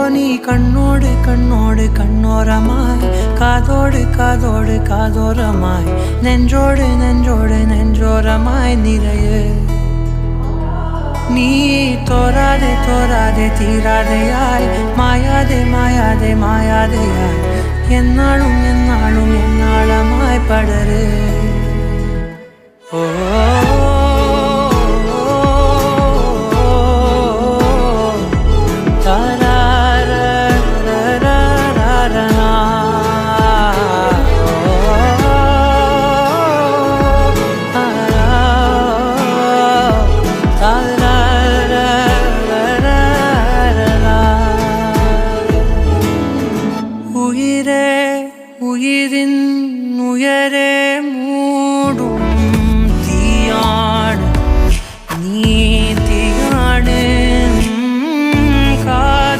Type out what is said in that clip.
நீ கண்ணோடு கண்ணோடு கண்ணோரமாய் காதோடு காதோடு காதோரமாய் நெஞ்சோடு நெஞ்சோடு நெஞ்சோரமாய் நிறைய நீ தோராதே தோராதே தீராதையாய் மாயாதே மாயாதே மாயாதையாய் என்னாலும் என்னாலும் என்னாளமாய் படரு ஓ